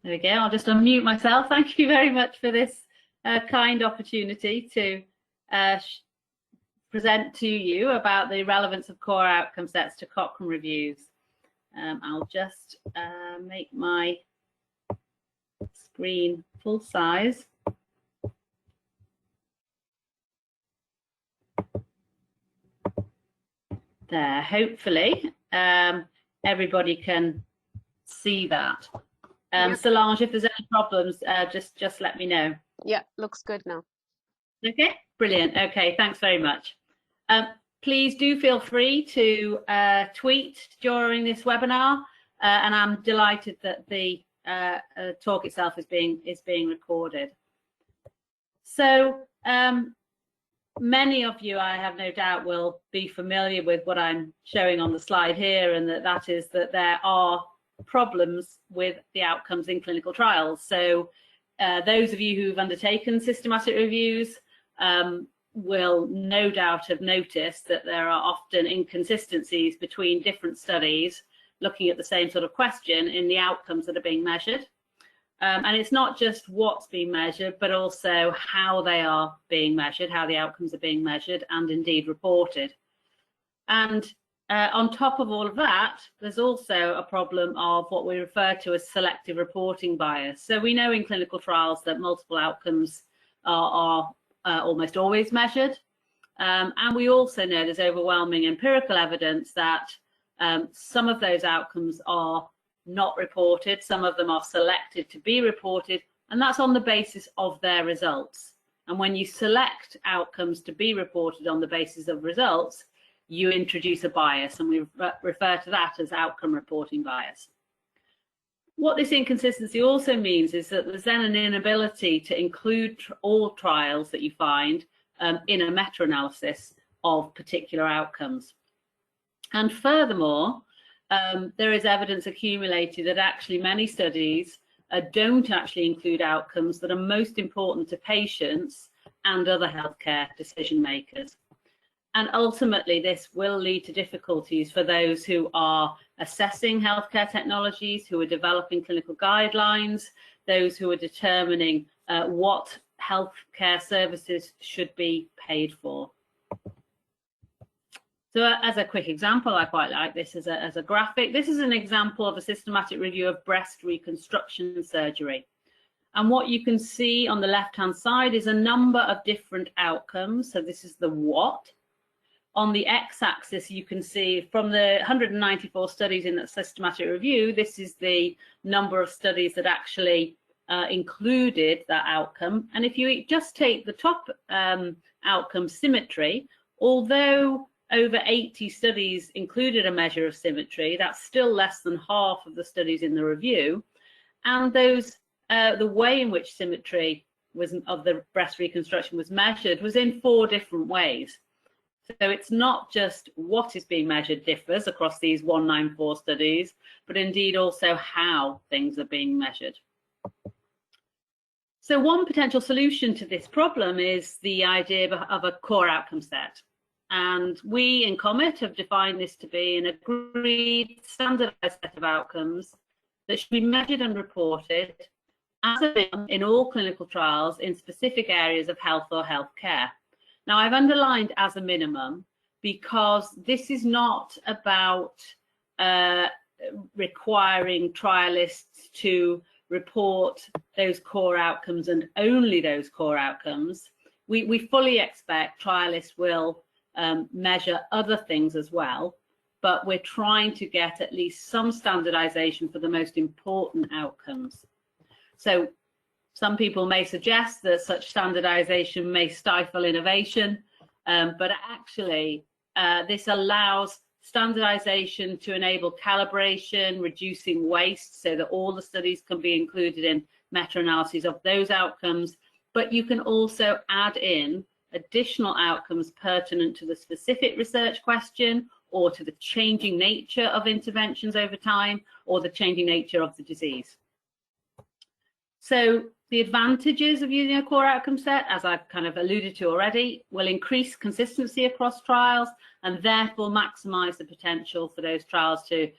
There we go. I'll just unmute myself. Thank you very much for this kind opportunity to present to you about the relevance of core outcome sets to Cochrane Reviews. I'll just make my screen full size. There, hopefully everybody can see that. Yep. Solange, if there's any problems, just let me know. Yeah, looks good now. Okay, brilliant. Okay, thanks very much. Please do feel free to tweet during this webinar, and I'm delighted that the talk itself is being recorded. So many of you, I have no doubt, will be familiar with what I'm showing on the slide here, and that is that there are problems with the outcomes in clinical trials. So those of you who've undertaken systematic reviews will no doubt have noticed that there are often inconsistencies between different studies looking at the same sort of question in the outcomes that are being measured. And it's not just what's being measured, but also how they are being measured, how the outcomes are being measured and indeed reported. And on top of all of that, there's also a problem of what we refer to as selective reporting bias. So we know in clinical trials that multiple outcomes are almost always measured. And we also know there's overwhelming empirical evidence that some of those outcomes are not reported, some of them are selected to be reported, and that's on the basis of their results. And when you select outcomes to be reported on the basis of results, you introduce a bias, and we refer to that as outcome reporting bias. What this inconsistency also means is that there's then an inability to include all trials that you find in a meta-analysis of particular outcomes. And furthermore, there is evidence accumulated that actually many studies don't actually include outcomes that are most important to patients and other healthcare decision makers. And ultimately, this will lead to difficulties for those who are assessing healthcare technologies, who are developing clinical guidelines, those who are determining what healthcare services should be paid for. So as a quick example, I quite like this as a graphic. This is an example of a systematic review of breast reconstruction surgery. And what you can see on the left-hand side is a number of different outcomes. So this is the what. On the x-axis, you can see from the 194 studies in that systematic review, this is the number of studies that actually included that outcome. And if you just take the top outcome, symmetry, although over 80 studies included a measure of symmetry, that's still less than half of the studies in the review. And those the way in which symmetry of the breast reconstruction was measured was in 4 different ways. So it's not just what is being measured differs across these 194 studies, but indeed also how things are being measured. So one potential solution to this problem is the idea of a core outcome set. And we in COMET have defined this to be an agreed standardized set of outcomes that should be measured and reported as a minimum in all clinical trials in specific areas of health or healthcare. Now, I've underlined as a minimum because this is not about requiring trialists to report those core outcomes and only those core outcomes. We fully expect trialists will measure other things as well, but we're trying to get at least some standardization for the most important outcomes. So some people may suggest that such standardization may stifle innovation, but actually this allows standardization to enable calibration, reducing waste so that all the studies can be included in meta-analyses of those outcomes, but you can also add in additional outcomes pertinent to the specific research question or to the changing nature of interventions over time or the changing nature of the disease. So the advantages of using a core outcome set, as I've kind of alluded to already, will increase consistency across trials and therefore maximize the potential for those trials to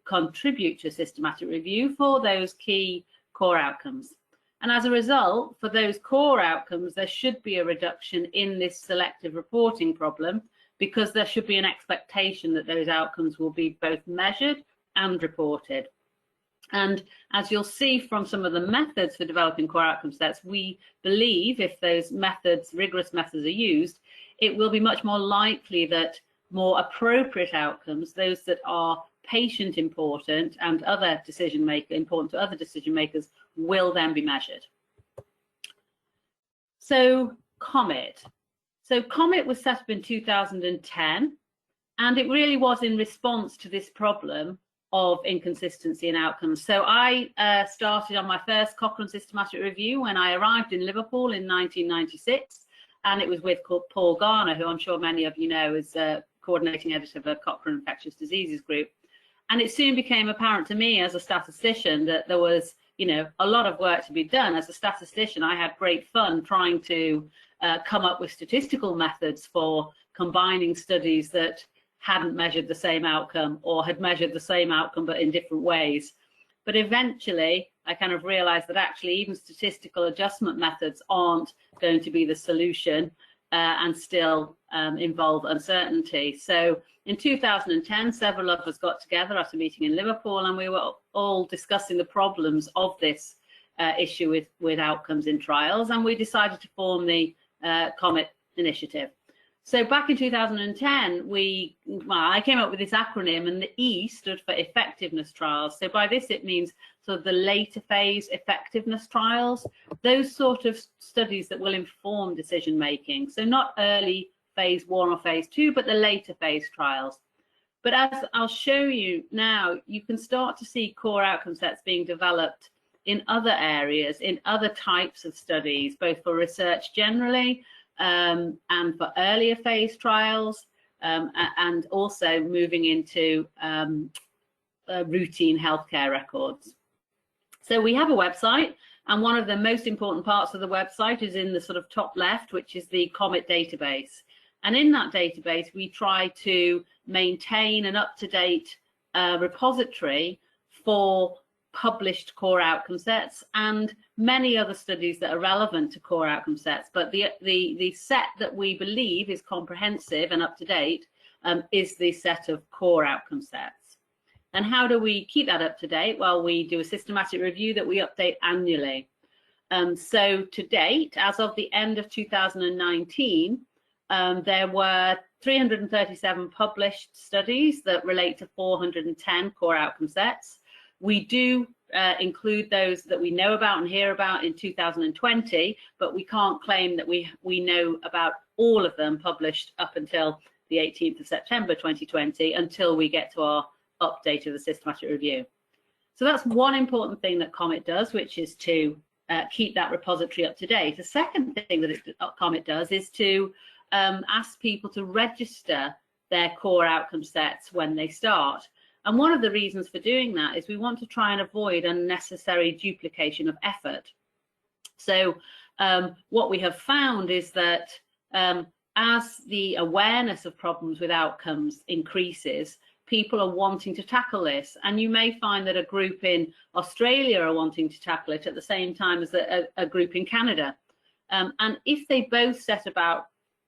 contribute to a systematic review for those key core outcomes. And as a result, for those core outcomes, there should be a reduction in this selective reporting problem, because there should be an expectation that those outcomes will be both measured and reported. And as you'll see from some of the methods for developing core outcome sets, we believe if those methods, rigorous methods, are used, it will be much more likely that more appropriate outcomes, those that are patient important and other decision maker important to other decision makers, will then be measured. So COMET. So COMET was set up in 2010, and it really was in response to this problem of inconsistency in outcomes. So I started on my first Cochrane Systematic Review when I arrived in Liverpool in 1996, and it was with Paul Garner, who I'm sure many of you know is coordinating editor of the Cochrane Infectious Diseases Group. And it soon became apparent to me as a statistician that there was, you know, a lot of work to be done. As a statistician, I had great fun trying to come up with statistical methods for combining studies that hadn't measured the same outcome or had measured the same outcome but in different ways. But eventually I kind of realized that actually even statistical adjustment methods aren't going to be the solution and still involve uncertainty. So in 2010, several of us got together at a meeting in Liverpool, and we were all discussing the problems of this issue with outcomes in trials, and we decided to form the COMET initiative. So back in 2010, I came up with this acronym, and the E stood for effectiveness trials. So by this, it means sort of the later phase effectiveness trials, those sort of studies that will inform decision making. So not early phase 1 or phase 2, but the later phase trials. But as I'll show you now, you can start to see core outcome sets being developed in other areas, in other types of studies, both for research generally, and for earlier phase trials, and also moving into routine healthcare records. So we have a website, and one of the most important parts of the website is in the sort of top left, which is the COMET database. And in that database, we try to maintain an up-to-date repository for published core outcome sets and many other studies that are relevant to core outcome sets. But the set that we believe is comprehensive and up to date is the set of core outcome sets. And how do we keep that up to date? Well, we do a systematic review that we update annually. So to date, as of the end of 2019, there were 337 published studies that relate to 410 core outcome sets. We do include those that we know about and hear about in 2020, but we can't claim that we know about all of them published up until the 18th of September 2020 until we get to our update of the systematic review. So that's one important thing that COMET does, which is to keep that repository up to date. The second thing that COMET does is to ask people to register their core outcome sets when they start. And one of the reasons for doing that is we want to try and avoid unnecessary duplication of effort. So what we have found is that as the awareness of problems with outcomes increases, people are wanting to tackle this. And you may find that a group in Australia are wanting to tackle it at the same time as a group in Canada. And if they both set about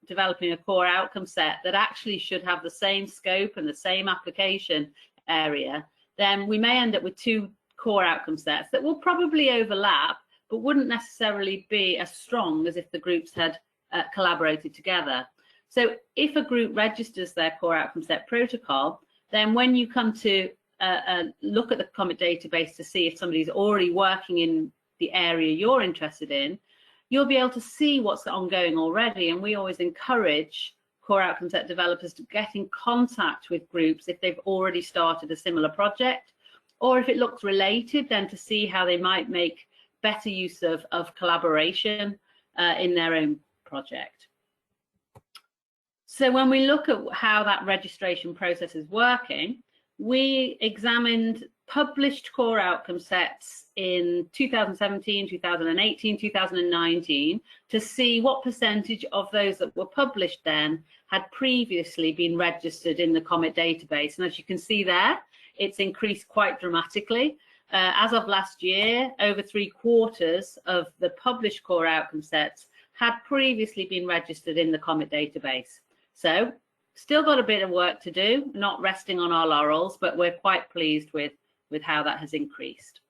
developing a core outcome set that actually should have the same scope and the same application area, then we may end up with two core outcome sets that will probably overlap, but wouldn't necessarily be as strong as if the groups had collaborated together. So if a group registers their core outcome set protocol, then when you come to look at the COMET database to see if somebody's already working in the area you're interested in, you'll be able to see what's ongoing already. And we always encourage core outcome set developers to get in contact with groups if they've already started a similar project, or if it looks related, then to see how they might make better use of collaboration in their own project. So when we look at how that registration process is working, we examined published core outcome sets in 2017, 2018, 2019 to see what percentage of those that were published then had previously been registered in the COMET database. And as you can see there, it's increased quite dramatically. as of last year, over 3/4 of the published core outcome sets had previously been registered in the COMET database. So still got a bit of work to do, not resting on our laurels, but we're quite pleased with how that has increased.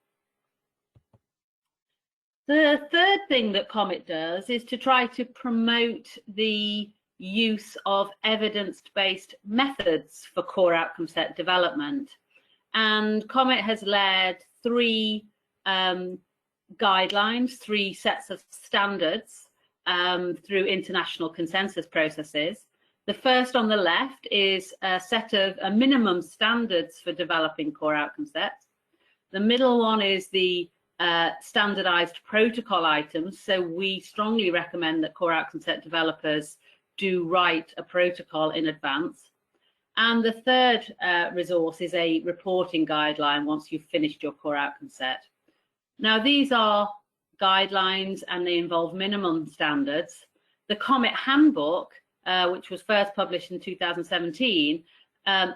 The third thing that COMET does is to try to promote the use of evidence-based methods for core outcome set development. And COMET has led 3 guidelines, 3 sets of standards through international consensus processes. The first on the left is a set of minimum standards for developing core outcome sets. The middle one is the standardized protocol items. So we strongly recommend that core outcome set developers do write a protocol in advance. And the third resource is a reporting guideline once you've finished your core outcome set. Now, these are guidelines and they involve minimum standards. The COMET handbook, which was first published in 2017,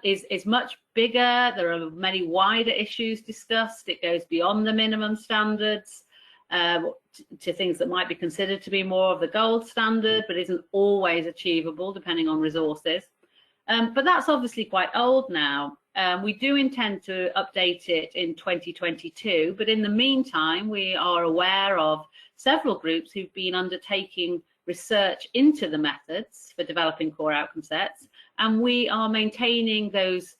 is much bigger. There are many wider issues discussed. It goes beyond the minimum standards to things that might be considered to be more of the gold standard, but isn't always achievable depending on resources. But that's obviously quite old now. We do intend to update it in 2022, but in the meantime, we are aware of several groups who've been undertaking research into the methods for developing core outcome sets, and we are maintaining those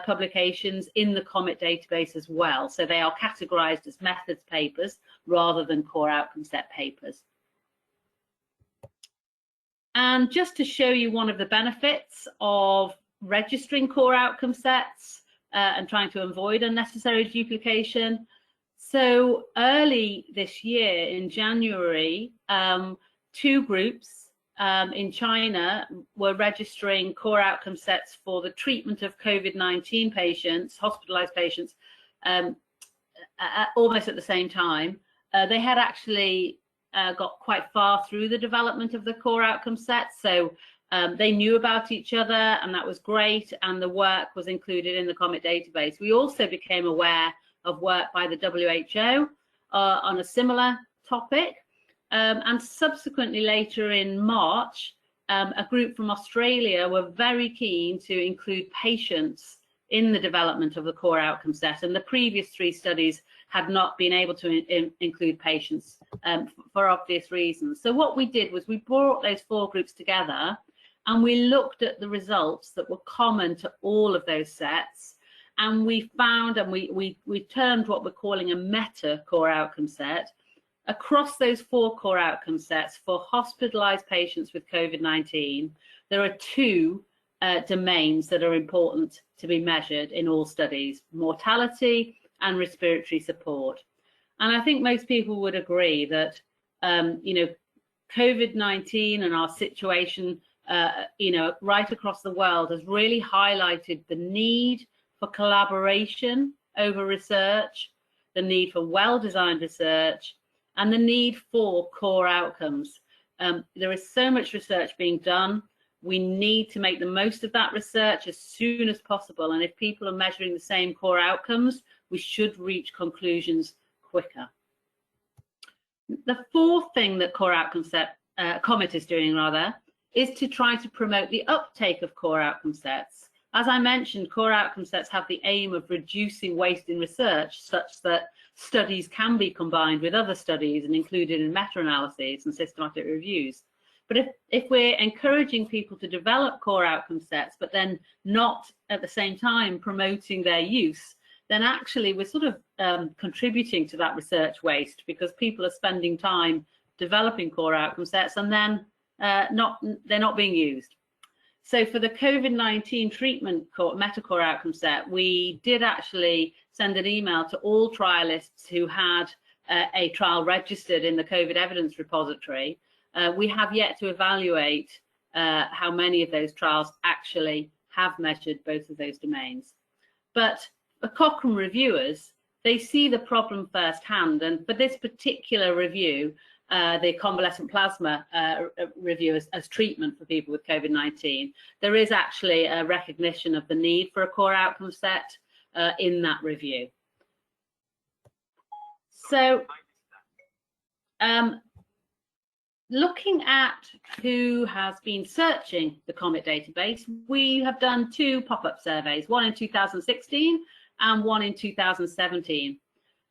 publications in the COMET database as well. So they are categorized as methods papers rather than core outcome set papers. And just to show you one of the benefits of registering core outcome sets and trying to avoid unnecessary duplication. So early this year in January, 2 groups in China were registering core outcome sets for the treatment of COVID-19 patients, hospitalized patients, almost at the same time. They had actually got quite far through the development of the core outcome set, so they knew about each other, and that was great, and the work was included in the COMET database. We also became aware of work by the WHO on a similar topic. And subsequently later in March, a group from Australia were very keen to include patients in the development of the core outcome set, and the previous 3 studies had not been able to include patients for obvious reasons. So what we did was we brought those 4 groups together and we looked at the results that were common to all of those sets, and we found, and we termed what we're calling a meta core outcome set. Across those 4 core outcome sets for hospitalized patients with COVID-19, there are 2 domains that are important to be measured in all studies: mortality and respiratory support. And I think most people would agree that, COVID-19 and our situation, right across the world has really highlighted the need for collaboration over research, the need for well-designed research, and the need for core outcomes. There is so much research being done. We need to make the most of that research as soon as possible. And if people are measuring the same core outcomes, we should reach conclusions quicker. The 4th thing that COMET is doing is to try to promote the uptake of core outcome sets. As I mentioned, core outcome sets have the aim of reducing waste in research such that studies can be combined with other studies and included in meta-analyses and systematic reviews. But if we're encouraging people to develop core outcome sets, but then not at the same time promoting their use, then actually we're sort of contributing to that research waste, because people are spending time developing core outcome sets and then they're not being used. So for the COVID-19 treatment meta core outcome set, we did actually send an email to all trialists who had a trial registered in the COVID evidence repository. We have yet to evaluate how many of those trials actually have measured both of those domains. But the Cochrane reviewers, they see the problem firsthand, and for this particular review, the convalescent plasma review as treatment for people with COVID-19, there is actually a recognition of the need for a core outcome set in that review. So looking at who has been searching the COMET database, we have done 2 pop-up surveys, one in 2016 and one in 2017.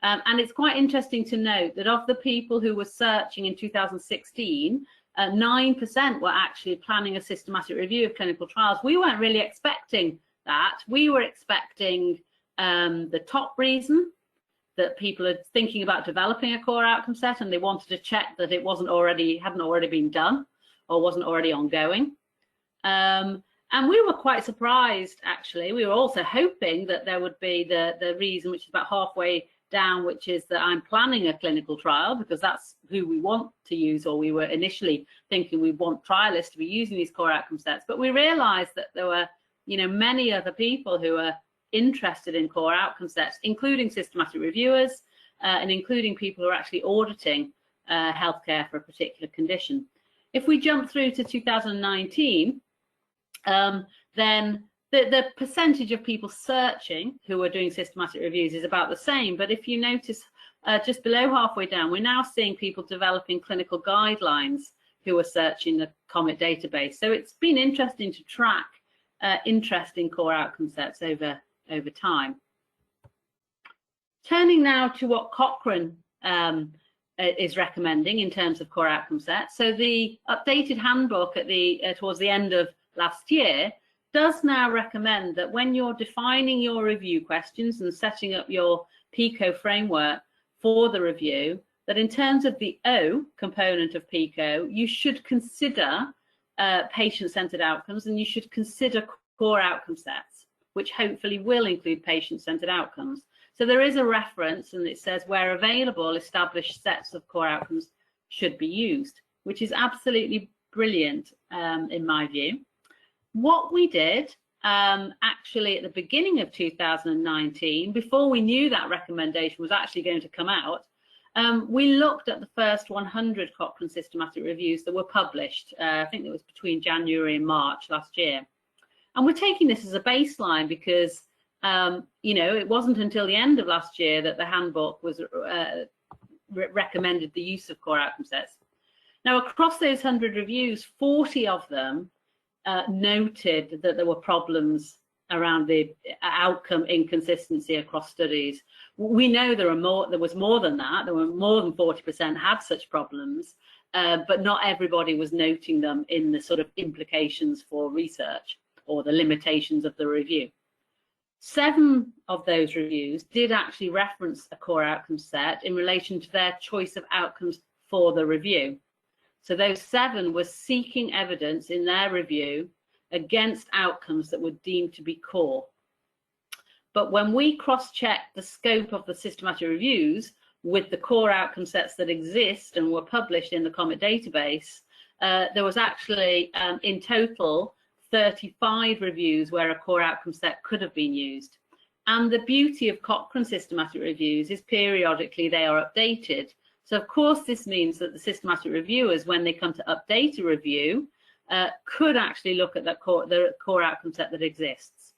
And it's quite interesting to note that of the people who were searching in 2016, 9% were actually planning a systematic review of clinical trials. We weren't really expecting that. We were expecting the top reason that people are thinking about developing a core outcome set, and they wanted to check that it hadn't already been done or wasn't already ongoing. And we were quite surprised, actually. We were also hoping that there would be the reason, which is about halfway down, which is that I'm planning a clinical trial, because that's who we want to use, or we were initially thinking we want trialists to be using these core outcome sets. But we realized that there were, many other people who are interested in core outcome sets, including systematic reviewers and including people who are actually auditing healthcare for a particular condition. If we jump through to 2019, then the percentage of people searching who are doing systematic reviews is about the same. But if you notice just below halfway down, we're now seeing people developing clinical guidelines who are searching the COMET database. So it's been interesting to track interest in core outcome sets over time. Turning now to what Cochrane is recommending in terms of core outcome sets. So the updated handbook at towards the end of last year does now recommend that when you're defining your review questions and setting up your PICO framework for the review, that in terms of the O component of PICO, you should consider patient-centered outcomes, and you should consider core outcome sets, which hopefully will include patient-centered outcomes. So there is a reference, and it says where available, established sets of core outcomes should be used, which is absolutely brilliant in my view. What we did actually at the beginning of 2019, before we knew that recommendation was actually going to come out, we looked at the first 100 Cochrane systematic reviews that were published. I think it was between January and March last year. And we're taking this as a baseline because, it wasn't until the end of last year that the handbook was recommended the use of core outcome sets. Now, across those 100 reviews, 40 of them noted that there were problems around the outcome inconsistency across studies. We know there was more than that. There were more than 40% had such problems, but not everybody was noting them in the sort of implications for research or the limitations of the review. 7 of those reviews did actually reference a core outcome set in relation to their choice of outcomes for the review. So those 7 were seeking evidence in their review against outcomes that were deemed to be core. But when we cross-checked the scope of the systematic reviews with the core outcome sets that exist and were published in the COMET database, there was actually in total 35 reviews where a core outcome set could have been used. And the beauty of Cochrane systematic reviews is periodically they are updated. So of course this means that the systematic reviewers, when they come to update a review, could actually look at the core outcome set that exists.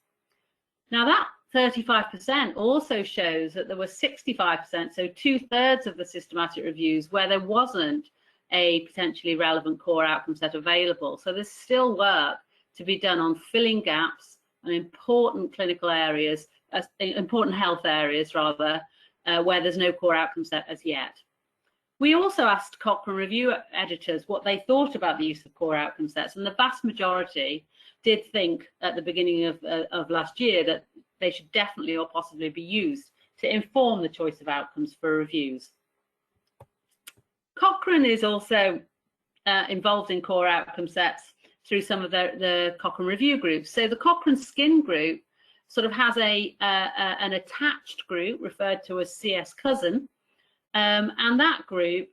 Now that 35% also shows that there were 65%, so 2/3 of the systematic reviews where there wasn't a potentially relevant core outcome set available. So there's still work to be done on filling gaps and important clinical areas, important health areas rather, where there's no core outcome set as yet. We also asked Cochrane Review editors what they thought about the use of core outcome sets, and the vast majority did think at the beginning of last year that they should definitely or possibly be used to inform the choice of outcomes for reviews. Cochrane is also involved in core outcome sets through some of the Cochrane Review groups. So the Cochrane Skin group sort of has an attached group referred to as CS Cousin, and that group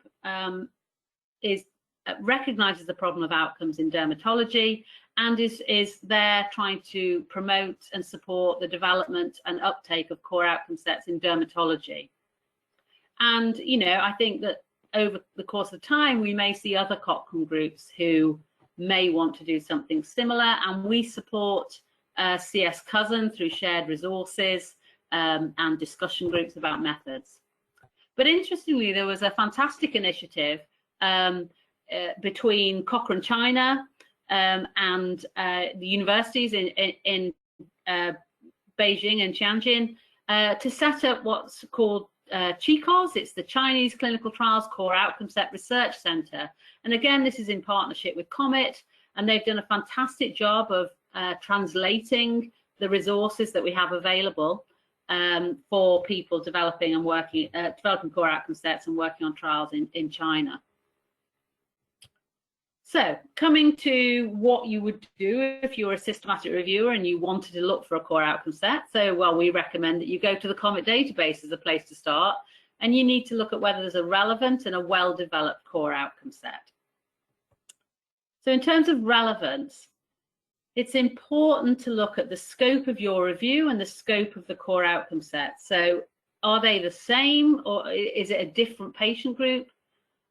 recognises the problem of outcomes in dermatology and is there trying to promote and support the development and uptake of core outcome sets in dermatology. And I think that over the course of time we may see other Cochrane groups who may want to do something similar, and we support CS Cousin through shared resources and discussion groups about methods. But interestingly, there was a fantastic initiative between Cochrane China and the universities in Beijing and Tianjin to set up what's called COS. It's the Chinese Clinical Trials Core Outcome Set Research Center. And again, this is in partnership with COMET, and they've done a fantastic job of translating the resources that we have available for people developing and working, developing core outcome sets and working on trials in China. So coming to what you would do if you were a systematic reviewer and you wanted to look for a core outcome set. So, well, we recommend that you go to the COMET database as a place to start, and you need to look at whether there's a relevant and a well-developed core outcome set. So in terms of relevance, it's important to look at the scope of your review and the scope of the core outcome set. So are they the same, or is it a different patient group?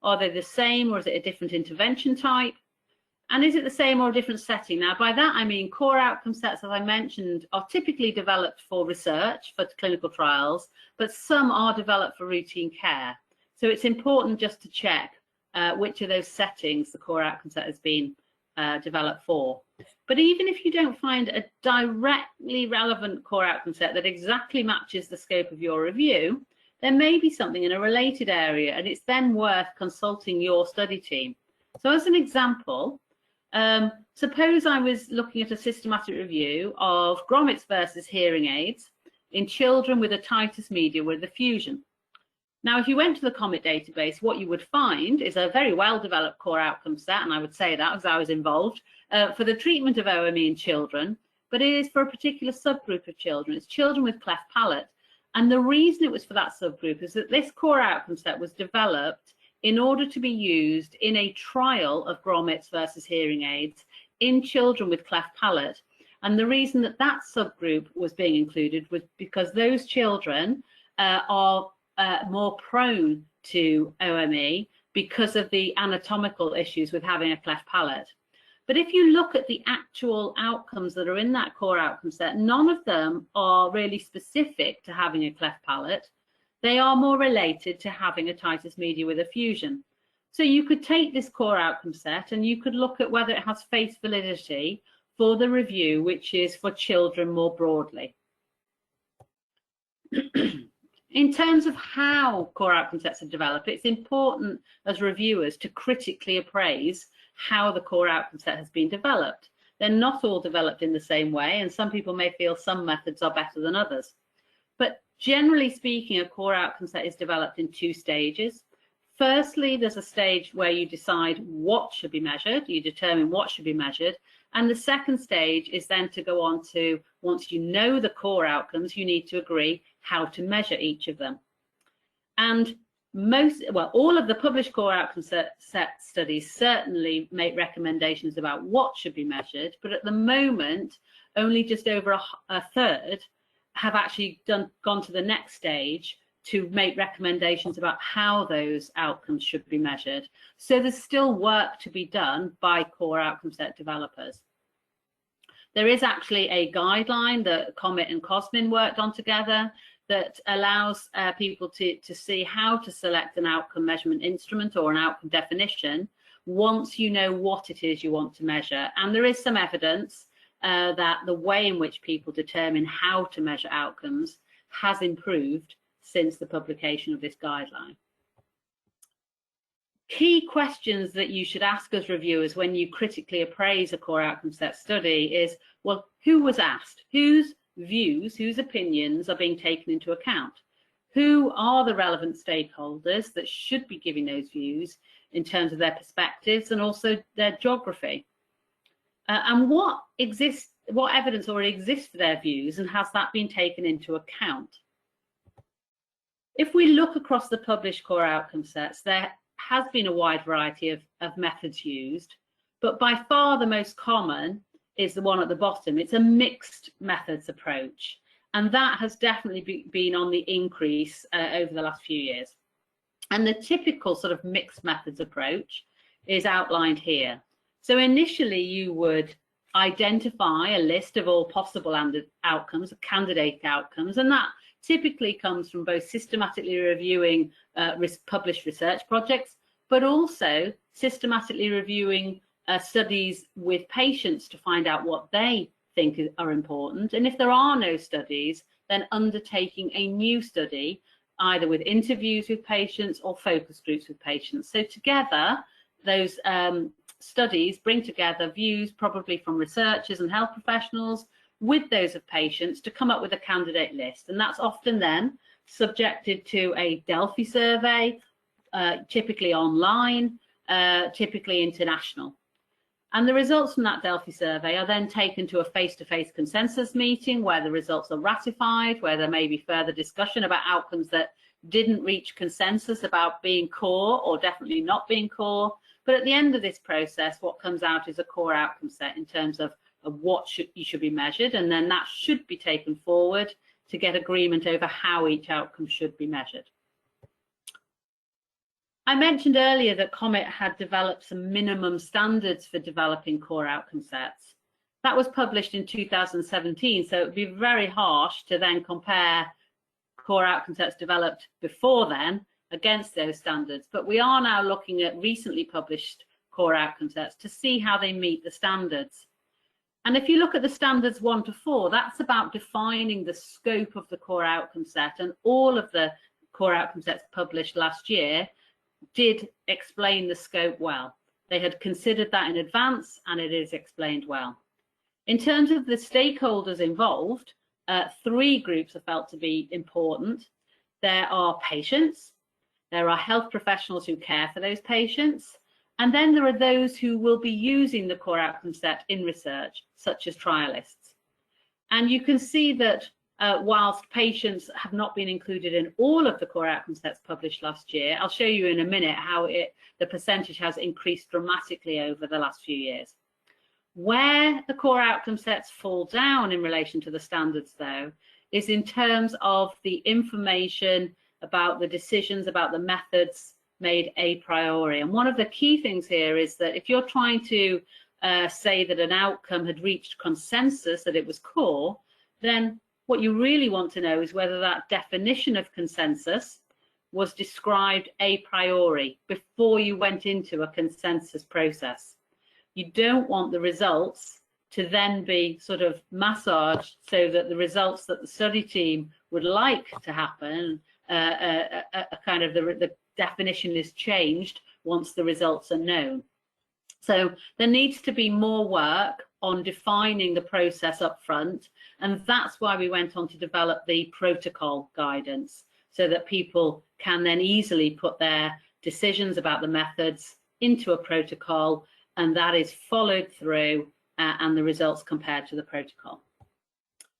Are they the same, or is it a different intervention type? And is it the same or a different setting? Now, by that, I mean core outcome sets, as I mentioned, are typically developed for research, for clinical trials, but some are developed for routine care. So it's important just to check which of those settings the core outcome set has been developed for. But even if you don't find a directly relevant core outcome set that exactly matches the scope of your review, there may be something in a related area, and it's then worth consulting your study team. So as an example, suppose I was looking at a systematic review of grommets versus hearing aids in children with otitis media with effusion. Now, if you went to the COMET database, what you would find is a very well-developed core outcome set, and I would say that because I was involved, for the treatment of OME in children, but it is for a particular subgroup of children. It's children with cleft palate. And the reason it was for that subgroup is that this core outcome set was developed in order to be used in a trial of grommets versus hearing aids in children with cleft palate. And the reason that that subgroup was being included was because those children are more prone to OME because of the anatomical issues with having a cleft palate. But if you look at the actual outcomes that are in that core outcome set, none of them are really specific to having a cleft palate. They are more related to having otitis media with effusion. So you could take this core outcome set and you could look at whether it has face validity for the review, which is for children more broadly. In terms of how core outcome sets are developed, it's important as reviewers to critically appraise how the core outcome set has been developed. They're not all developed in the same way, and some people may feel some methods are better than others. But generally speaking, a core outcome set is developed in two stages. Firstly, there's a stage where you decide what should be measured, you determine what should be measured, and the second stage is then to go on to, once you know the core outcomes, you need to agree how to measure each of them. And all of the published core outcome set studies certainly make recommendations about what should be measured, but at the moment, only just over a third have actually gone to the next stage to make recommendations about how those outcomes should be measured. So there's still work to be done by core outcome set developers. There is actually a guideline that COMET and COSMIN worked on together that allows people to see how to select an outcome measurement instrument or an outcome definition once you know what it is you want to measure. And there is some evidence that the way in which people determine how to measure outcomes has improved since the publication of this guideline. Key questions that you should ask as reviewers when you critically appraise a core outcome set study is, well, who was asked? Whose views, whose opinions are being taken into account? Who are the relevant stakeholders that should be giving those views in terms of their perspectives and also their geography? And what evidence already exists for their views, and has that been taken into account? If we look across the published core outcome sets, there has been a wide variety of methods used, but by far the most common is the one at the bottom. It's a mixed methods approach, and that has definitely been on the increase over the last few years. And the typical sort of mixed methods approach is outlined here. So initially you would identify a list of all possible outcomes, candidate outcomes, and that typically comes from both systematically reviewing published research projects, but also systematically reviewing studies with patients to find out what they think are important. And if there are no studies, then undertaking a new study, either with interviews with patients or focus groups with patients. So together, those studies bring together views probably from researchers and health professionals with those of patients to come up with a candidate list. And that's often then subjected to a Delphi survey, typically online, typically international. And the results from that Delphi survey are then taken to a face-to-face consensus meeting where the results are ratified, where there may be further discussion about outcomes that didn't reach consensus about being core or definitely not being core. But at the end of this process, what comes out is a core outcome set in terms of what you should be measured, and then that should be taken forward to get agreement over how each outcome should be measured. I mentioned earlier that COMET had developed some minimum standards for developing core outcome sets. That was published in 2017, so it would be very harsh to then compare core outcome sets developed before then against those standards. But we are now looking at recently published core outcome sets to see how they meet the standards. And if you look at the standards 1 to 4, that's about defining the scope of the core outcome set, and all of the core outcome sets published last year did explain the scope well. They had considered that in advance, and it is explained well. In terms of the stakeholders involved, 3 groups are felt to be important. There are patients, there are health professionals who care for those patients, and then there are those who will be using the core outcome set in research, such as trialists. And you can see that whilst patients have not been included in all of the core outcome sets published last year, I'll show you in a minute how the percentage has increased dramatically over the last few years. Where the core outcome sets fall down in relation to the standards, though, is in terms of the information about the decisions, about the methods made a priori. And one of the key things here is that if you're trying to say that an outcome had reached consensus, that it was core, then what you really want to know is whether that definition of consensus was described a priori before you went into a consensus process. You don't want the results to then be sort of massaged so that the results that the study team would like to happen, kind of the definition is changed once the results are known. So there needs to be more work on defining the process up front, and that's why we went on to develop the protocol guidance, so that people can then easily put their decisions about the methods into a protocol, and that is followed through and the results compared to the protocol.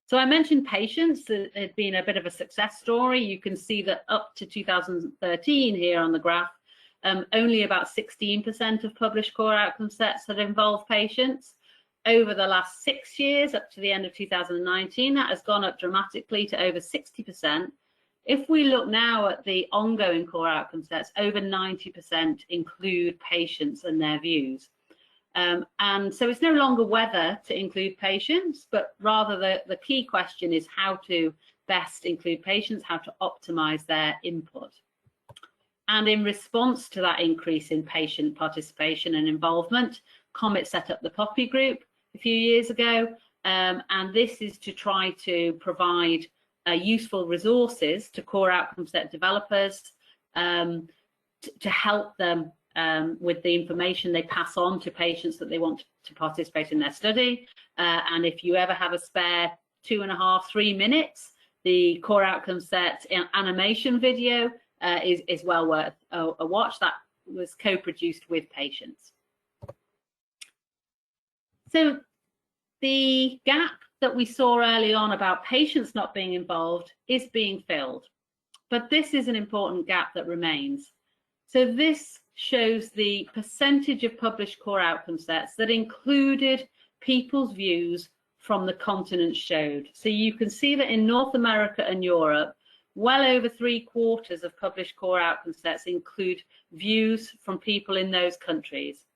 So I mentioned patients. It had been a bit of a success story. You can see that up to 2013 here on the graph, only about 16% of published core outcome sets had involved patients. Over the last 6 years, up to the end of 2019, that has gone up dramatically to over 60%. If we look now at the ongoing core outcome sets, over 90% include patients and their views. And so it's no longer whether to include patients, but rather the key question is how to best include patients, how to optimize their input. And in response to that increase in patient participation and involvement, COMET set up the Poppy Group a few years ago, and this is to try to provide useful resources to core outcome set developers to help them with the information they pass on to patients that they want to participate in their study. And if you ever have a spare 2.5 to 3 minutes, the core outcome set animation video is well worth a watch. That was co-produced with patients. So the gap that we saw early on about patients not being involved is being filled, but this is an important gap that remains. So this shows the percentage of published core outcome sets that included people's views from the continents showed. So you can see that in North America and Europe, well over 3/4 of published core outcome sets include views from people in those countries.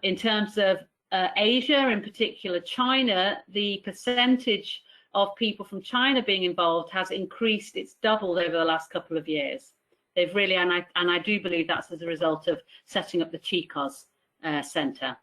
In terms of Asia, in particular China, the percentage of people from China being involved has increased. It's doubled over the last couple of years. They've really, and I do believe that's as a result of setting up the CHICOS Centre.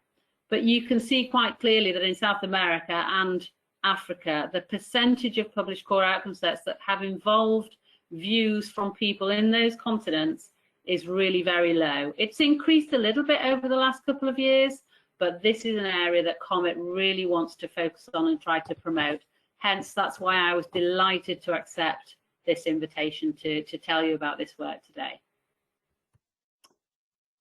But you can see quite clearly that in South America and Africa, the percentage of published core outcome sets that have involved views from people in those continents is really very low. It's increased a little bit over the last couple of years, but this is an area that COMET really wants to focus on and try to promote. Hence, that's why I was delighted to accept this invitation to tell you about this work today.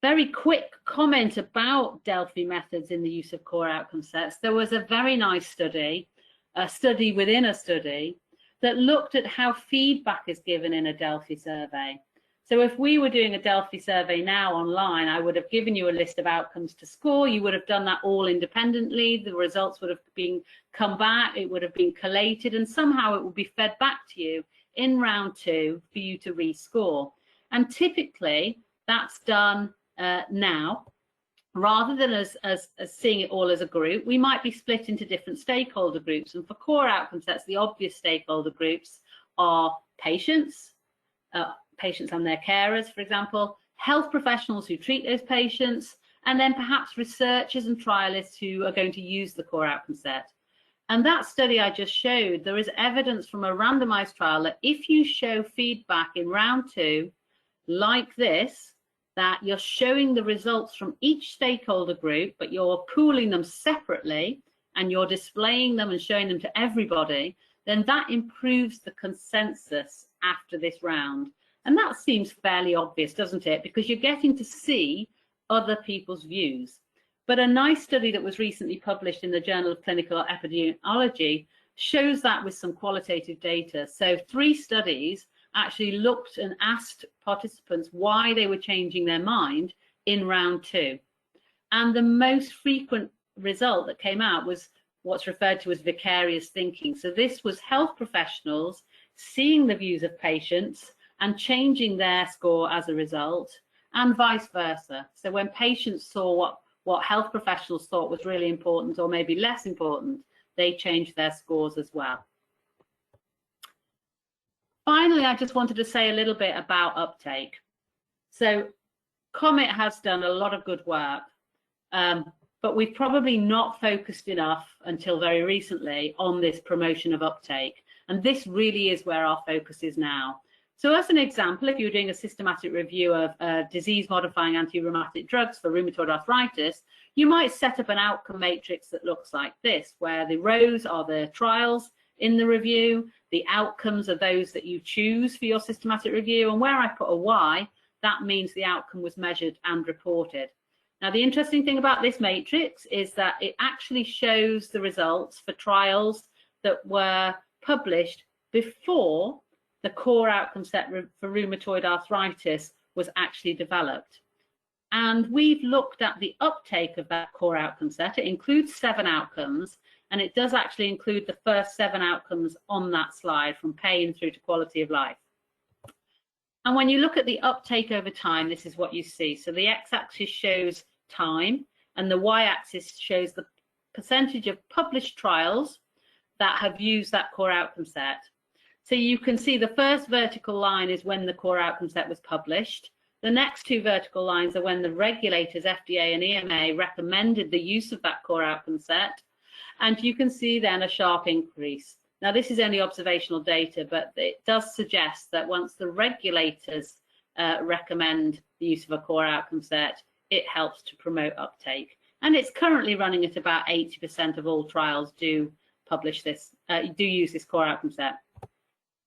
Very quick comment about Delphi methods in the use of core outcome sets. There was a very nice study, a study within a study, that looked at how feedback is given in a Delphi survey. So if we were doing a Delphi survey now online, I would have given you a list of outcomes to score. You would have done that all independently. The results would have come back, it would have been collated, and somehow it would be fed back to you in round 2 for you to rescore. And typically that's done now, rather than as seeing it all as a group. We might be split into different stakeholder groups, and for core outcome sets, the obvious stakeholder groups are patients, patients and their carers, for example, health professionals who treat those patients, and then perhaps researchers and trialists who are going to use the core outcome set. And that study I just showed, there is evidence from a randomized trial that if you show feedback in round 2 like this, that you're showing the results from each stakeholder group, but you're pooling them separately and you're displaying them and showing them to everybody, then that improves the consensus after this round. And that seems fairly obvious, doesn't it? Because you're getting to see other people's views. But a nice study that was recently published in the Journal of Clinical Epidemiology shows that with some qualitative data. So 3 studies actually looked and asked participants why they were changing their mind in round 2. And the most frequent result that came out was what's referred to as vicarious thinking. So this was health professionals seeing the views of patients and changing their score as a result, and vice versa. So when patients saw what health professionals thought was really important or maybe less important, they changed their scores as well. Finally, I just wanted to say a little bit about uptake. So COMET has done a lot of good work, but we've probably not focused enough until very recently on this promotion of uptake. And this really is where our focus is now. So as an example, if you're doing a systematic review of disease-modifying anti-rheumatic drugs for rheumatoid arthritis, you might set up an outcome matrix that looks like this, where the rows are the trials in the review, the outcomes are those that you choose for your systematic review, and where I put a Y, that means the outcome was measured and reported. Now, the interesting thing about this matrix is that it actually shows the results for trials that were published before the core outcome set for rheumatoid arthritis was actually developed. And we've looked at the uptake of that core outcome set. It includes 7 outcomes, and it does actually include the first 7 outcomes on that slide, from pain through to quality of life. And when you look at the uptake over time, this is what you see. So the x-axis shows time, and the y-axis shows the percentage of published trials that have used that core outcome set. So you can see the first vertical line is when the core outcome set was published. The next 2 vertical lines are when the regulators, FDA and EMA, recommended the use of that core outcome set. And you can see then a sharp increase. Now, this is only observational data, but it does suggest that once the regulators recommend the use of a core outcome set, it helps to promote uptake. And it's currently running at about 80% of all trials do publish this, do use this core outcome set.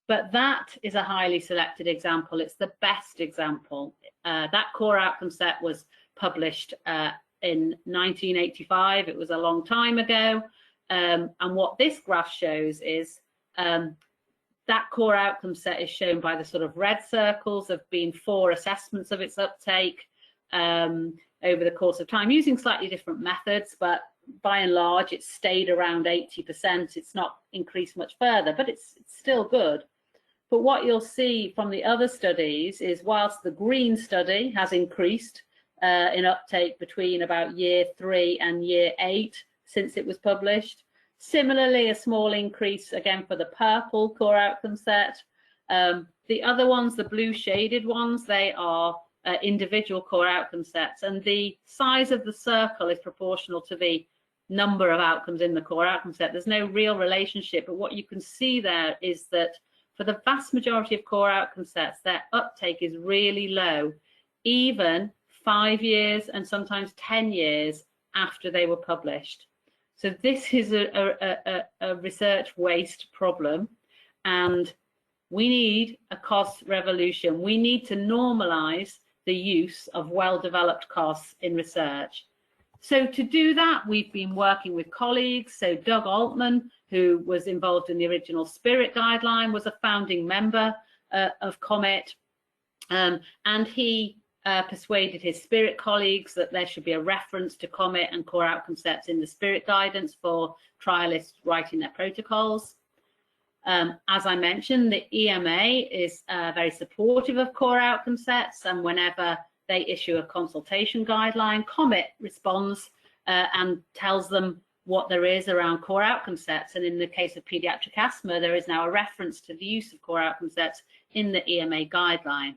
But that is a highly selected example. It's the best example. That core outcome set was published in 1985. It was a long time ago. And what this graph shows is that core outcome set is shown by the sort of red circles. There have been 4 assessments of its uptake over the course of time, using slightly different methods, but by and large, it's stayed around 80%. It's not increased much further, but it's still good. But what you'll see from the other studies is whilst the green study has increased in uptake between about year 3 and year 8 since it was published. Similarly, a small increase again for the purple core outcome set. The other ones, the blue shaded ones, they are individual core outcome sets, and the size of the circle is proportional to the number of outcomes in the core outcome set. There's no real relationship, but what you can see there is that for the vast majority of core outcome sets, their uptake is really low, even 5 years and sometimes 10 years after they were published. So this is a research waste problem, and we need a COS revolution. We need to normalize the use of well-developed COS in research. So to do that, we've been working with colleagues. So Doug Altman, who was involved in the original SPIRIT guideline, was a founding member of COMET, and he persuaded his SPIRIT colleagues that there should be a reference to COMET and core outcome sets in the SPIRIT guidance for trialists writing their protocols. As I mentioned, the EMA is very supportive of core outcome sets, and whenever they issue a consultation guideline, COMET responds and tells them what there is around core outcome sets. And in the case of pediatric asthma, there is now a reference to the use of core outcome sets in the EMA guideline.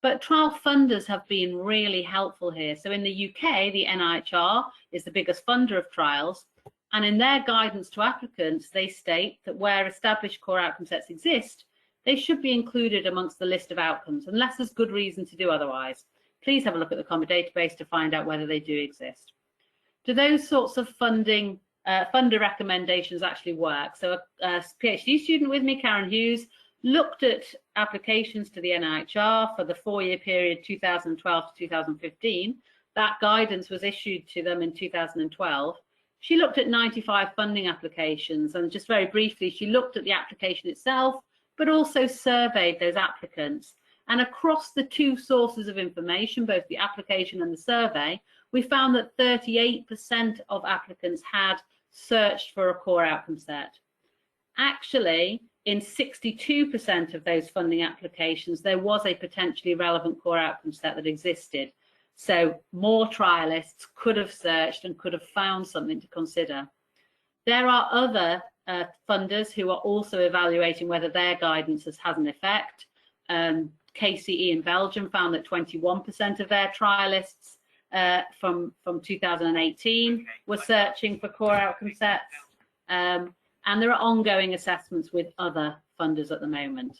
But trial funders have been really helpful here. So in the UK, the NIHR is the biggest funder of trials, and in their guidance to applicants, they state that where established core outcome sets exist, they should be included amongst the list of outcomes, unless there's good reason to do otherwise. Please have a look at the COMET database to find out whether they do exist. Do those sorts of funder recommendations actually work? So a PhD student with me, Karen Hughes, looked at applications to the NIHR for the 4-year period 2012 to 2015. That guidance was issued to them in 2012. She looked at 95 funding applications, and just very briefly, she looked at the application itself, but also surveyed those applicants. And across the two sources of information, both the application and the survey, we found that 38% of applicants had searched for a core outcome set. Actually, in 62% of those funding applications, there was a potentially relevant core outcome set that existed. So more trialists could have searched and could have found something to consider. There are other funders who are also evaluating whether their guidance has an effect. KCE in Belgium found that 21% of their trialists from 2018 were searching for core outcome sets. And there are ongoing assessments with other funders at the moment.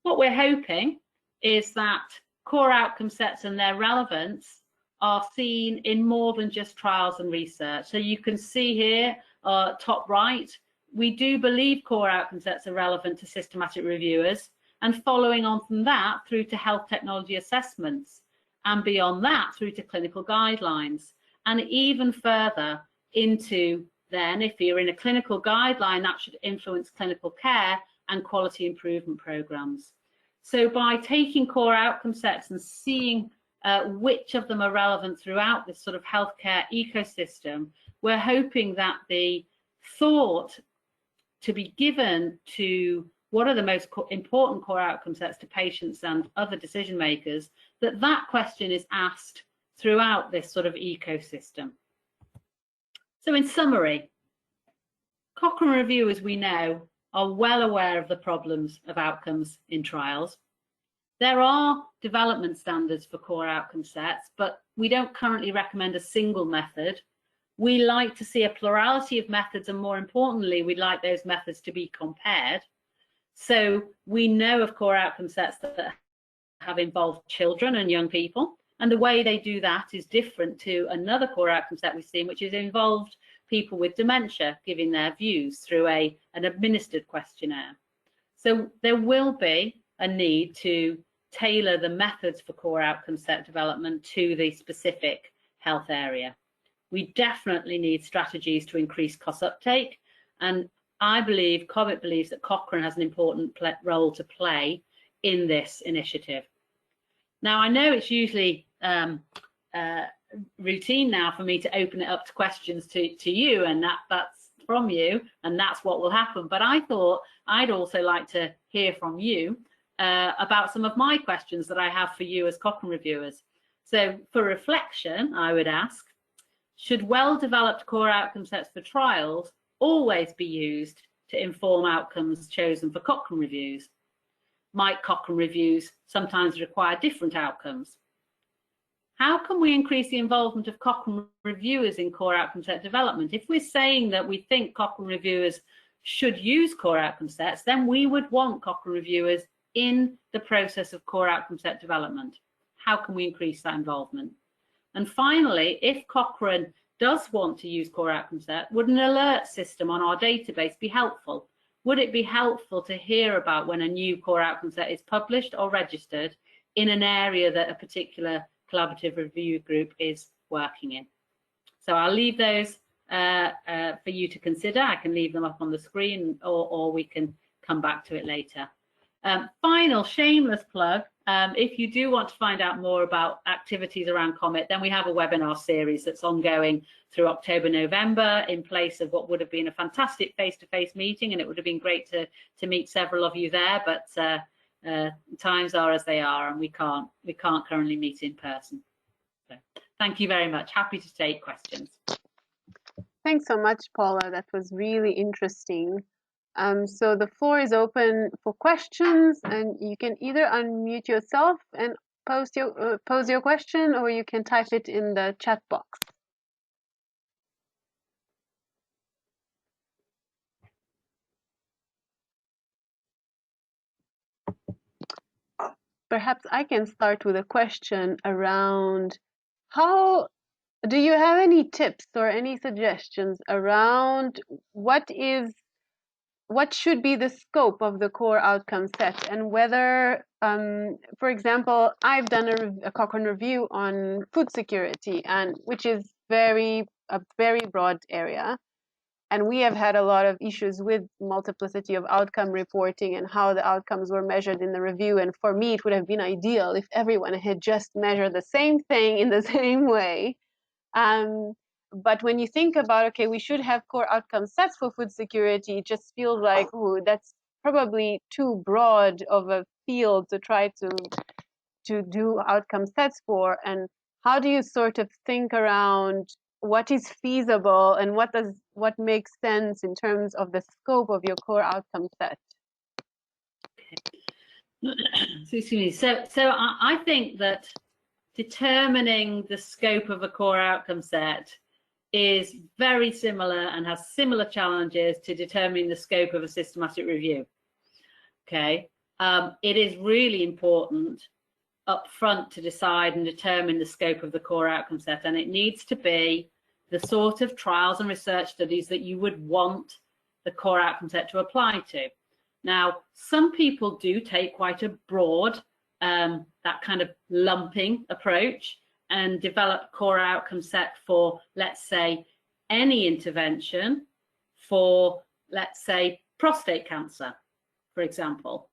What we're hoping is that core outcome sets and their relevance are seen in more than just trials and research. So you can see here, top right, we do believe core outcome sets are relevant to systematic reviewers, and following on from that through to health technology assessments, and beyond that through to clinical guidelines, and even further into then, if you're in a clinical guideline, that should influence clinical care and quality improvement programs. So by taking core outcome sets and seeing which of them are relevant throughout this sort of healthcare ecosystem, we're hoping that the thought to be given to what are the most important core outcome sets to patients and other decision makers, that question is asked throughout this sort of ecosystem. So in summary, Cochrane Review, as we know, are well aware of the problems of outcomes in trials. There are development standards for core outcome sets, but we don't currently recommend a single method. We like to see a plurality of methods, and more importantly, we'd like those methods to be compared. So we know of core outcome sets that have involved children and young people, and the way they do that is different to another core outcome set we've seen, which is involved people with dementia giving their views through an administered questionnaire. So there will be a need to tailor the methods for core outcome set development to the specific health area. We definitely need strategies to increase COS uptake, and I believe, COMET believes, that Cochrane has an important role to play in this initiative. Now, I know it's usually routine now for me to open it up to questions to you, and that's from you, and that's what will happen. But I thought I'd also like to hear from you about some of my questions that I have for you as Cochrane reviewers. So for reflection, I would ask, should well-developed core outcome sets for trials always be used to inform outcomes chosen for Cochrane reviews? Might Cochrane reviews sometimes require different outcomes? How can we increase the involvement of Cochrane reviewers in core outcome set development? If we're saying that we think Cochrane reviewers should use core outcome sets, then we would want Cochrane reviewers in the process of core outcome set development. How can we increase that involvement? And finally, if Cochrane does want to use core outcome set, would an alert system on our database be helpful? Would it be helpful to hear about when a new core outcome set is published or registered in an area that a particular collaborative review group is working in? So I'll leave those for you to consider. I can leave them up on the screen, or we can come back to it later. Final shameless plug, if you do want to find out more about activities around COMET, then we have a webinar series that's ongoing through October, November, in place of what would have been a fantastic face-to-face meeting, and it would have been great to meet several of you there, but times are as they are, and we can't currently meet in person. So, thank you very much. Happy to take questions. Thanks so much, Paula. That was really interesting. So the floor is open for questions, and you can either unmute yourself and pose your question, or you can type it in the chat box. Perhaps I can start with a question around do you have any tips or any suggestions around what should be the scope of the core outcome set, and whether, for example, I've done a Cochrane review on food security, and which is a very broad area. And we have had a lot of issues with multiplicity of outcome reporting and how the outcomes were measured in the review. And for me, it would have been ideal if everyone had just measured the same thing in the same way. But when you think about, okay, we should have core outcome sets for food security, it just feels like, oh, that's probably too broad of a field to try to do outcome sets for. And how do you sort of think around what is feasible and what makes sense in terms of the scope of your core outcome set? Excuse me. So I think that determining the scope of a core outcome set is very similar and has similar challenges to determining the scope of a systematic review. Okay, it is really important up front to decide and determine the scope of the core outcome set, and it needs to be the sort of trials and research studies that you would want the core outcome set to apply to. Now, some people do take quite a broad, that kind of lumping approach, and develop core outcome set for, let's say, any intervention for, let's say, prostate cancer, for example.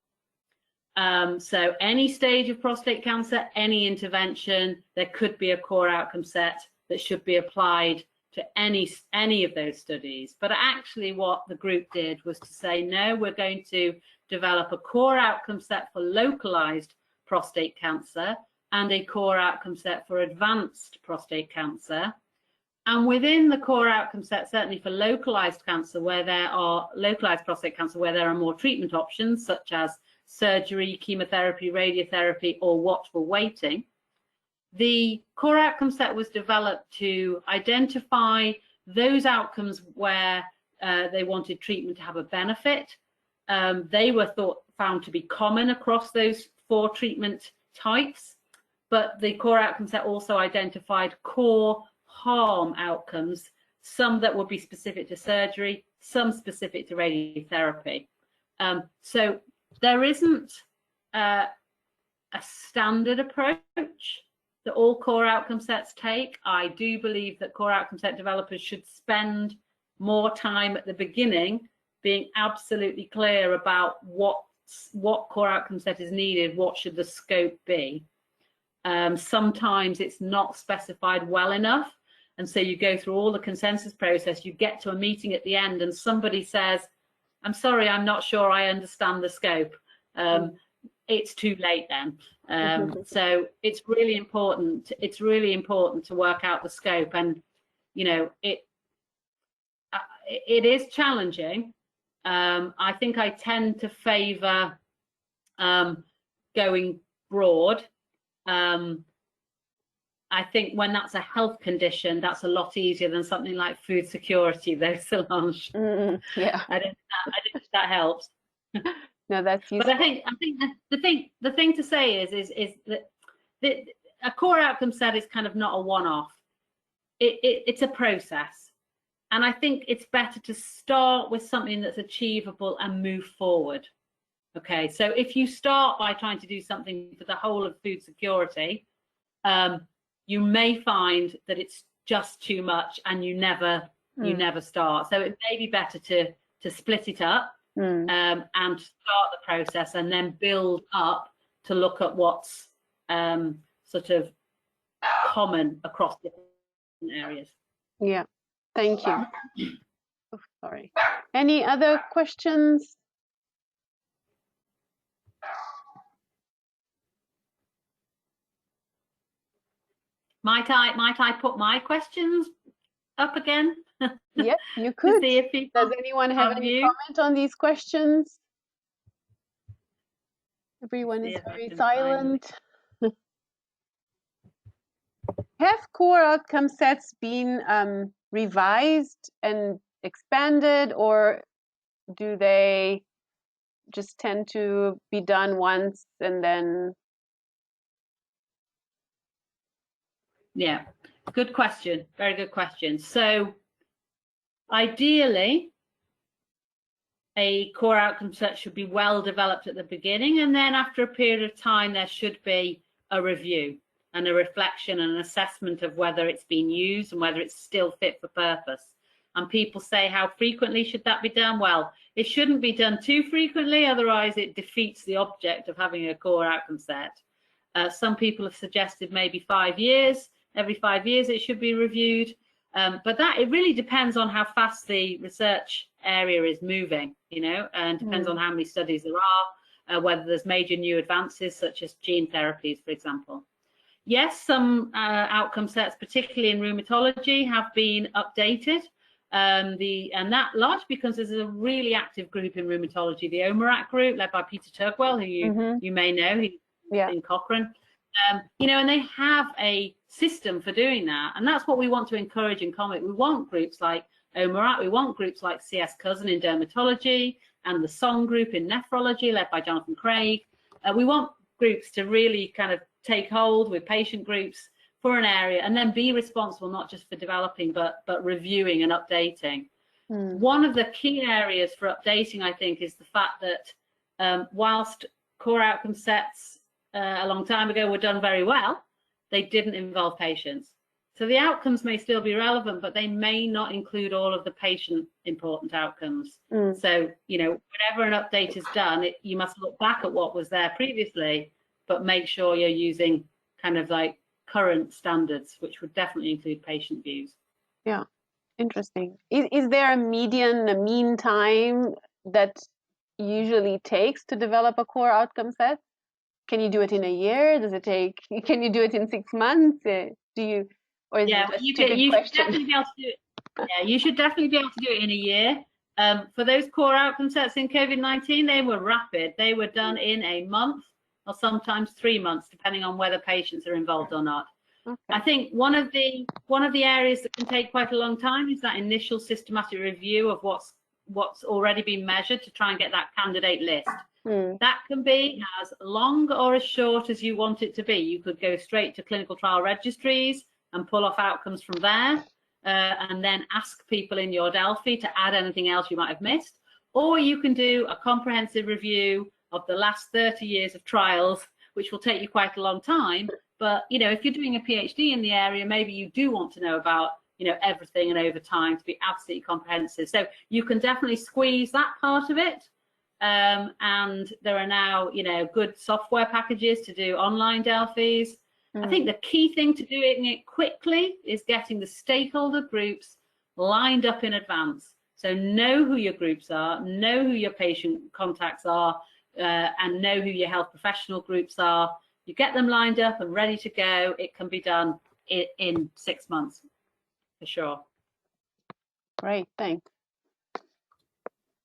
So any stage of prostate cancer, any intervention, there could be a core outcome set that should be applied to any of those studies. But actually what the group did was to say, no, we're going to develop a core outcome set for localized prostate cancer and a core outcome set for advanced prostate cancer. And within the core outcome set, certainly for localized cancer, where there are localized prostate cancer, where there are more treatment options such as surgery, chemotherapy, radiotherapy, or watchful waiting, the core outcome set was developed to identify those outcomes where they wanted treatment to have a benefit. They were found to be common across those 4 treatment types, but the core outcome set also identified core harm outcomes, some that would be specific to surgery, some specific to radiotherapy. So there isn't a standard approach that all core outcome sets take. I do believe that core outcome set developers should spend more time at the beginning being absolutely clear about what core outcome set is needed, what should the scope be. Sometimes it's not specified well enough, and so you go through all the consensus process, you get to a meeting at the end and somebody says, I'm sorry, I'm not sure I understand the scope. It's too late then. So it's really important. It's really important to work out the scope, and you know, it is challenging. I think I tend to favour going broad. I think when that's a health condition, that's a lot easier than something like food security, though, Solange. Yeah, I don't think that helps. no, that's useful. But I think the thing to say is that a core outcome set is kind of not a one-off. It's a process, and I think it's better to start with something that's achievable and move forward. Okay, so if you start by trying to do something for the whole of food security, you may find that it's just too much, and you never start. So it may be better to split it up and start the process, and then build up to look at what's sort of common across different areas. Yeah, thank you. Oh, sorry. Any other questions? Might I put my questions up again? Yep, you could. See if people Does anyone have any comment on these questions? Everyone is very silent. Have core outcome sets been revised and expanded, or do they just tend to be done once and then? Yeah, good question. Very good question. So ideally, a core outcome set should be well developed at the beginning, and then after a period of time, there should be a review and a reflection and an assessment of whether it's been used and whether it's still fit for purpose. And people say, how frequently should that be done? Well, it shouldn't be done too frequently, otherwise it defeats the object of having a core outcome set. Some people have suggested maybe 5 years. Every 5 years it should be reviewed. But it really depends on how fast the research area is moving, you know, and depends on how many studies there are, whether there's major new advances such as gene therapies, for example. Yes, some outcome sets, particularly in rheumatology, have been updated. And that largely because there's a really active group in rheumatology, the OMERAC group, led by Peter Turkwell, who you may know, he's in Cochrane. You know, and they have a system for doing that, and that's what we want to encourage in COMET. We want groups like OMERAC, we want groups like CS Cousin in dermatology, and the SONG group in nephrology, led by Jonathan Craig. We want groups to really kind of take hold with patient groups for an area, and then be responsible not just for developing, but reviewing and updating. One of the key areas for updating, I think, is the fact that whilst core outcome sets a long time ago were done very well, they didn't involve patients. So the outcomes may still be relevant, but they may not include all of the patient important outcomes. So, you know, whenever an update is done, you must look back at what was there previously, but make sure you're using kind of like current standards, which would definitely include patient views. Yeah, interesting. Is there a mean time that usually takes to develop a core outcome set? Can you do it in a year? Does it take? Can you do it in 6 months? Do you? Or is it just you should definitely be able to do it. Yeah, you should definitely be able to do it in a year. For those core outcome sets in COVID-19, they were rapid. They were done in a month or sometimes 3 months, depending on whether patients are involved or not. Okay. I think one of the areas that can take quite a long time is that initial systematic review of what's already been measured to try and get that candidate list. That can be as long or as short as you want it to be. You could go straight to clinical trial registries and pull off outcomes from there, and then ask people in your Delphi to add anything else you might have missed. Or you can do a comprehensive review of the last 30 years of trials, which will take you quite a long time. But, you know, if you're doing a PhD in the area, maybe you do want to know about, you know, everything and over time to be absolutely comprehensive. So you can definitely squeeze that part of it. And there are now, you know, good software packages to do online Delphis. I think the key thing to doing it quickly is getting the stakeholder groups lined up in advance. So know who your groups are, know who your patient contacts are, and know who your health professional groups are. you get them lined up and ready to go, it can be done in 6 months, for sure. Great, thanks.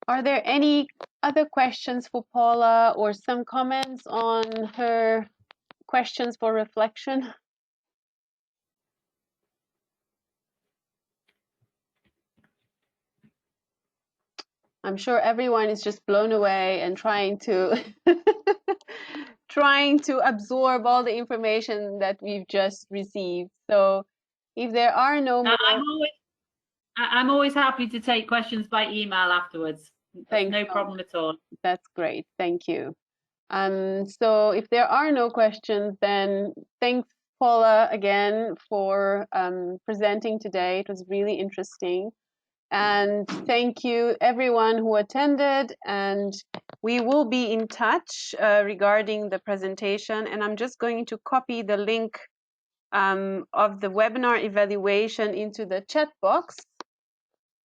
Are there any other questions for Paula or some comments on her questions for reflection? I'm sure everyone is just blown away and trying to trying to absorb all the information that we've just received. So if there are no more, I'm always happy to take questions by email afterwards. Thanks, no problem at all. That's great. Thank you. So if there are no questions, then thanks, Paula, again for presenting today. It was really interesting. And thank you everyone who attended, and we will be in touch regarding the presentation. And I'm just going to copy the link of the webinar evaluation into the chat box.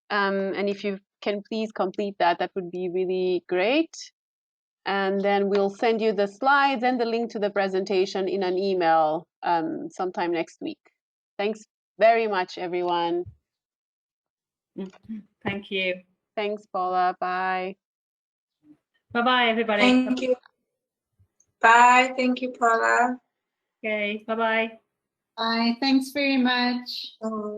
And if you can please complete that, that would be really great. And then we'll send you the slides and the link to the presentation in an email sometime next week. Thanks very much, everyone. Thank you. Thanks, Paula. Bye. Bye-bye, everybody. Thank you. Bye. Thank you, Paula. Okay, bye-bye. Bye. Thanks very much. Bye.